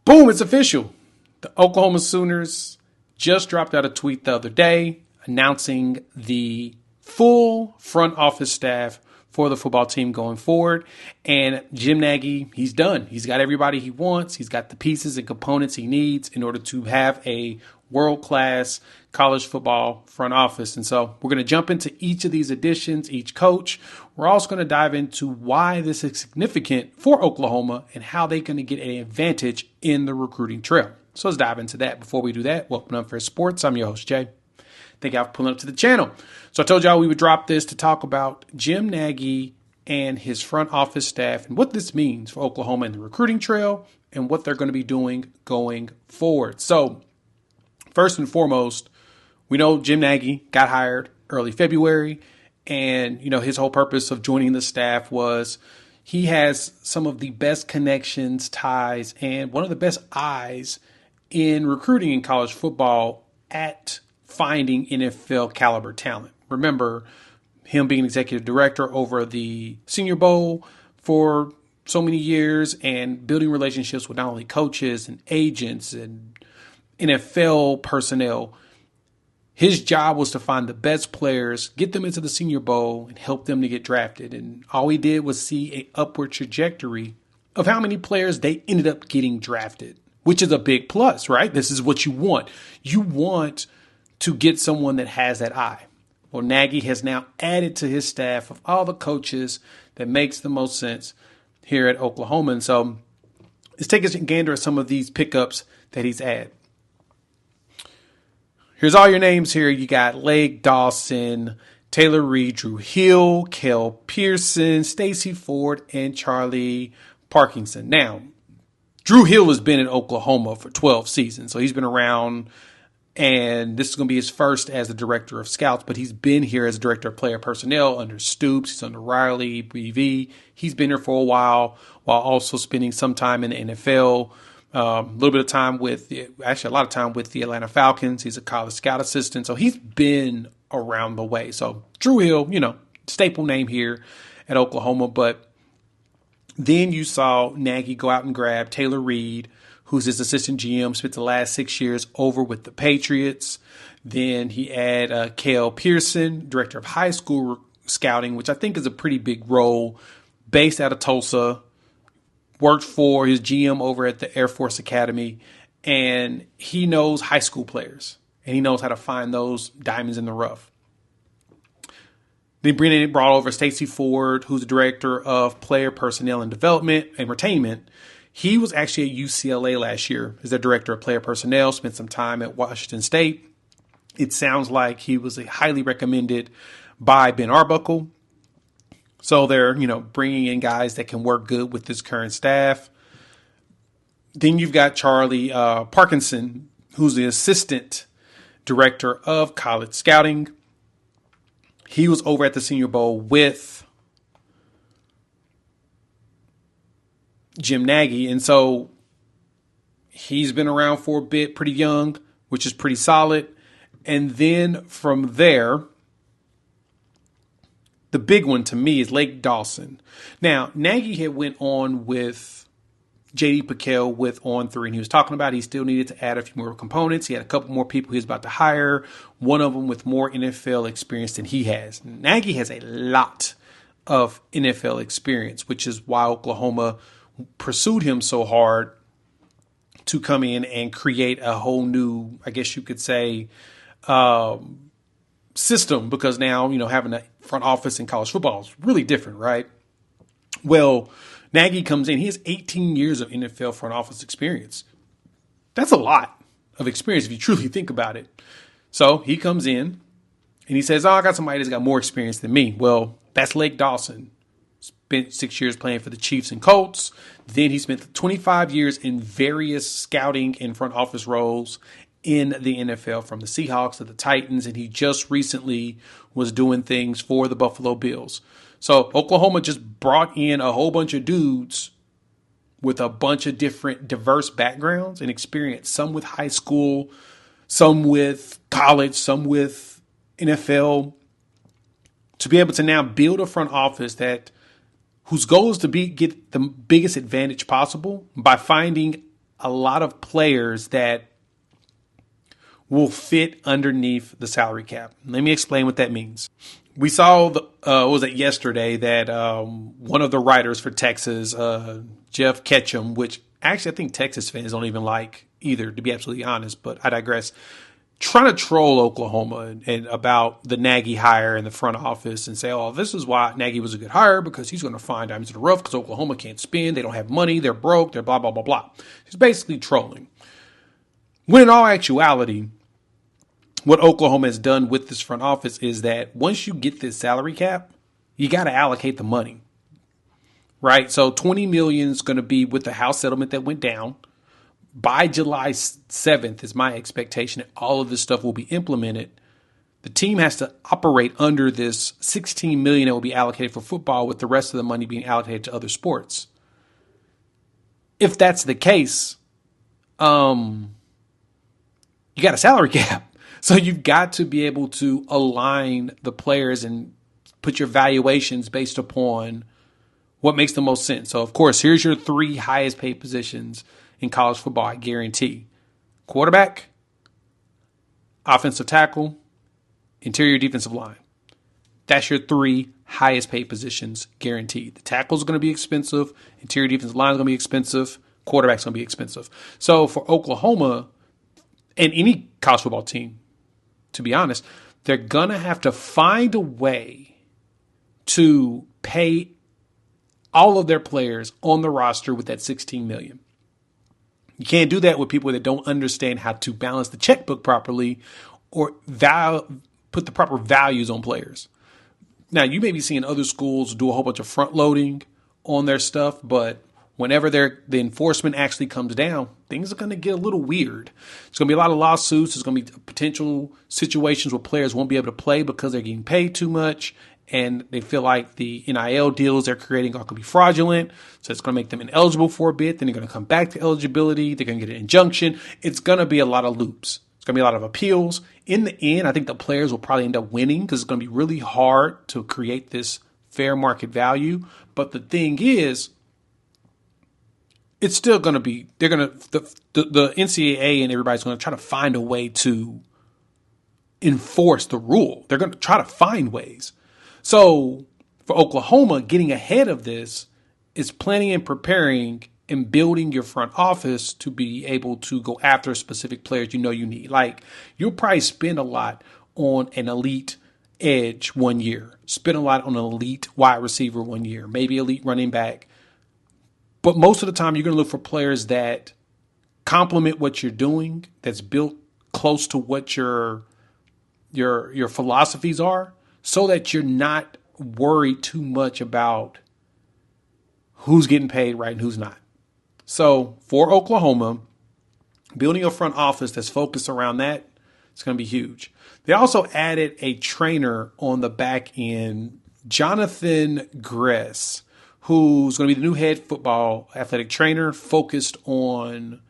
Boom, it's official. The Oklahoma Sooners just dropped out a tweet the other day announcing the full front office staff for the football team going forward. And Jim Nagy, he's done. He's got everybody he wants. He's got the pieces and components he needs in order to have a world-class college football front office. And so we're going to jump into each of these additions, each coach. We're also going to dive into why this is significant for Oklahoma and how they're going to get an advantage in the recruiting trail. So let's dive into that. Before we do that, welcome to Unfair Sports. I'm your host, Jay. Thank y'all for pulling up to the channel. So I told y'all we would drop this to talk about Jim Nagy and his front office staff and what this means for Oklahoma in the recruiting trail and what they're going to be doing going forward. So first and foremost, we know Jim Nagy got hired early February, and his whole purpose of joining the staff was he has some of the best connections, ties, and one of the best eyes in recruiting in college football at finding NFL caliber talent. Remember him being executive director over the Senior Bowl for so many years and building relationships with not only coaches and agents and NFL personnel. His job was to find the best players, get them into the Senior Bowl, and help them to get drafted. And all he did was see an upward trajectory of how many players they ended up getting drafted, which is a big plus, right? This is what you want. You want to get someone that has that eye. Well, Nagy has now added to his staff of all the coaches that makes the most sense here at Oklahoma. And so let's take a gander at some of these pickups that he's added. Here's all your names here. You got Lake Dawson, Taylor Reed, Drew Hill, Kel Pearson, Stacy Ford, and Charlie Parkinson. Now, Drew Hill has been in Oklahoma for 12 seasons, so he's been around, and this is going to be his first as the director of scouts, but he's been here as a director of player personnel under Stoops, he's under Riley, BV. He's been here for a while also spending some time in the NFL. A little bit of time a lot of time with the Atlanta Falcons. He's a college scout assistant. So he's been around the way. So Drew Hill, staple name here at Oklahoma. But then you saw Nagy go out and grab Taylor Reed, who's his assistant GM, spent the last 6 years over with the Patriots. Then he had Kel Pearson, director of high school scouting, which I think is a pretty big role, based out of Tulsa. Worked for his GM over at the Air Force Academy, and he knows high school players, and he knows how to find those diamonds in the rough. Then brought over Stacy Ford, who's the director of player personnel and development and retainment. He was actually at UCLA last year as their director of player personnel, spent some time at Washington State. It sounds like he was highly recommended by Ben Arbuckle. So they're, bringing in guys that can work good with this current staff. Then you've got Charlie Parkinson, who's the assistant director of college scouting. He was over at the Senior Bowl with Jim Nagy. And so he's been around for a bit, pretty young, which is pretty solid. And then from there, the big one to me is Lake Dawson. Now, Nagy had went on with J.D. Piquel with On3, and he was talking about he still needed to add a few more components. He had a couple more people he was about to hire, one of them with more NFL experience than he has. Nagy has a lot of NFL experience, which is why Oklahoma pursued him so hard to come in and create a whole new, I guess you could say, system, because now, having a front office in college football is really different, right? Well, Nagy comes in. He has 18 years of NFL front office experience. That's a lot of experience if you truly think about it. So he comes in and he says, I got somebody that's got more experience than me. Well, that's Lake Dawson. Spent 6 years playing for the Chiefs and Colts. Then he spent 25 years in various scouting and front office roles in the NFL, from the Seahawks to the Titans, and he just recently was doing things for the Buffalo Bills. So Oklahoma just brought in a whole bunch of dudes with a bunch of different diverse backgrounds and experience, some with high school, some with college, some with NFL, to be able to now build a front office whose goal is to get the biggest advantage possible by finding a lot of players that will fit underneath the salary cap. Let me explain what that means. We saw, yesterday that one of the writers for Texas, Jeff Ketchum, which actually I think Texas fans don't even like either, to be absolutely honest, but I digress, trying to troll Oklahoma and about the Nagy hire in the front office and say, oh, this is why Nagy was a good hire, because he's going to find diamonds in the rough because Oklahoma can't spend. They don't have money. They're broke. They're blah, blah, blah, blah. He's basically trolling. When in all actuality, what Oklahoma has done with this front office is that once you get this salary cap, you got to allocate the money, right? So $20 million is going to be with the House settlement that went down. By July 7th is my expectation that all of this stuff will be implemented. The team has to operate under this $16 million that will be allocated for football, with the rest of the money being allocated to other sports. If that's the case, you got a salary cap. So you've got to be able to align the players and put your valuations based upon what makes the most sense. So, of course, here's your 3 highest paid positions in college football, I guarantee. Quarterback, offensive tackle, interior defensive line. That's your 3 highest paid positions guaranteed. The tackle is going to be expensive. Interior defensive line is going to be expensive. Quarterback's going to be expensive. So for Oklahoma and any college football team, to be honest, they're going to have to find a way to pay all of their players on the roster with that $16 million. You can't do that with people that don't understand how to balance the checkbook properly or put the proper values on players. Now, you may be seeing other schools do a whole bunch of front loading on their stuff, but whenever the enforcement actually comes down, things are going to get a little weird. There's going to be a lot of lawsuits. There's going to be potential situations where players won't be able to play because they're getting paid too much, and they feel like the NIL deals they're creating are going to be fraudulent. So it's going to make them ineligible for a bit. Then they're going to come back to eligibility. They're going to get an injunction. It's going to be a lot of loops. It's going to be a lot of appeals. In the end, I think the players will probably end up winning because it's going to be really hard to create this fair market value. But the thing is, it's still going to be, the NCAA and everybody's going to try to find a way to enforce the rule. They're going to try to find ways. So for Oklahoma, getting ahead of this is planning and preparing and building your front office to be able to go after specific players you need. Like, you'll probably spend a lot on an elite edge 1 year, spend a lot on an elite wide receiver 1 year, maybe elite running back. But most of the time, you're going to look for players that complement what you're doing, that's built close to what your philosophies are, so that you're not worried too much about who's getting paid right and who's not. So for Oklahoma, building a front office that's focused around that, it's going to be huge. They also added a trainer on the back end, Jonathan Gress, who's going to be the new head football athletic trainer focused on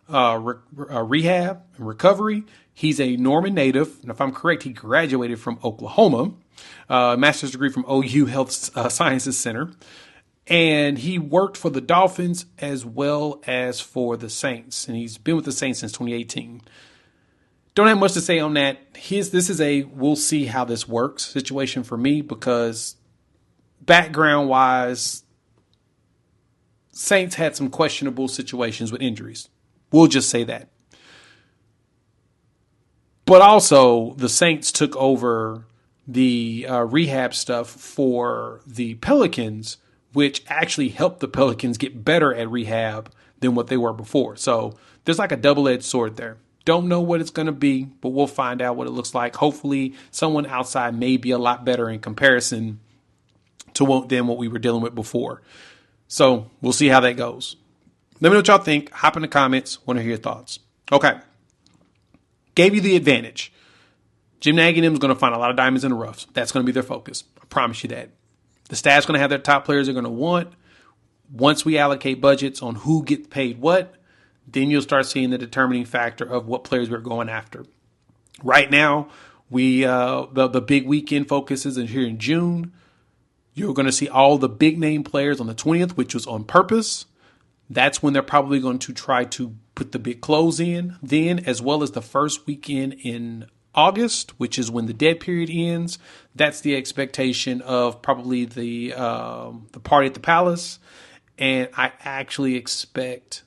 rehab and recovery. He's a Norman native, and if I'm correct, he graduated from Oklahoma, master's degree from OU Health Sciences Center, and he worked for the Dolphins as well as for the Saints, and he's been with the Saints since 2018. Don't have much to say on that. This is a we'll see how this works situation for me, because background-wise, Saints had some questionable situations with injuries. We'll just say that. But also, the Saints took over the rehab stuff for the Pelicans, which actually helped the Pelicans get better at rehab than what they were before. So there's like a double-edged sword there. Don't know what it's going to be, but we'll find out what it looks like. Hopefully, someone outside may be a lot better in comparison to than what we were dealing with before. So we'll see how that goes. Let me know what y'all think. Hop in the comments. Want to hear your thoughts. Okay. Gave you the advantage. Jim Nagy and them is going to find a lot of diamonds in the rough. That's going to be their focus. I promise you that. The staff's going to have their top players they're going to want. Once we allocate budgets on who gets paid what, then you'll start seeing the determining factor of what players we're going after. Right now, the big weekend focuses is here in June. You're going to see all the big name players on the 20th, which was on purpose. That's when they're probably going to try to put the big close in then, as well as the first weekend in August, which is when the dead period ends. That's the expectation of probably the party at the Palace. And I actually expect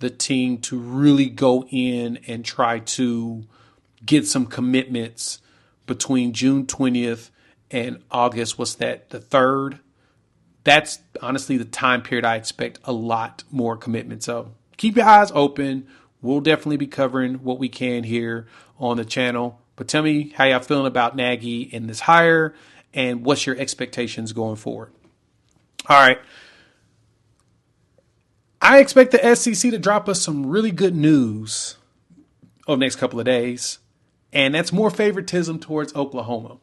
the team to really go in and try to get some commitments between June 20th and August. What's that? The 3rd? That's honestly the time period I expect a lot more commitment. So keep your eyes open. We'll definitely be covering what we can here on the channel. But tell me how y'all feeling about Nagy and this hire, and what's your expectations going forward. All right. I expect the SEC to drop us some really good news over the next couple of days, and that's more favoritism towards Oklahoma.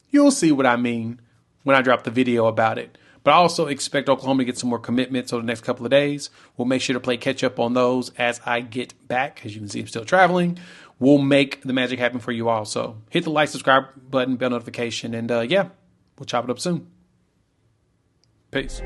You'll see what I mean when I drop the video about it. But I also expect Oklahoma to get some more commitments over the next couple of days. We'll make sure to play catch up on those as I get back. As you can see, I'm still traveling. We'll make the magic happen for you all. So hit the like, subscribe button, bell notification, and yeah, we'll chop it up soon. Peace.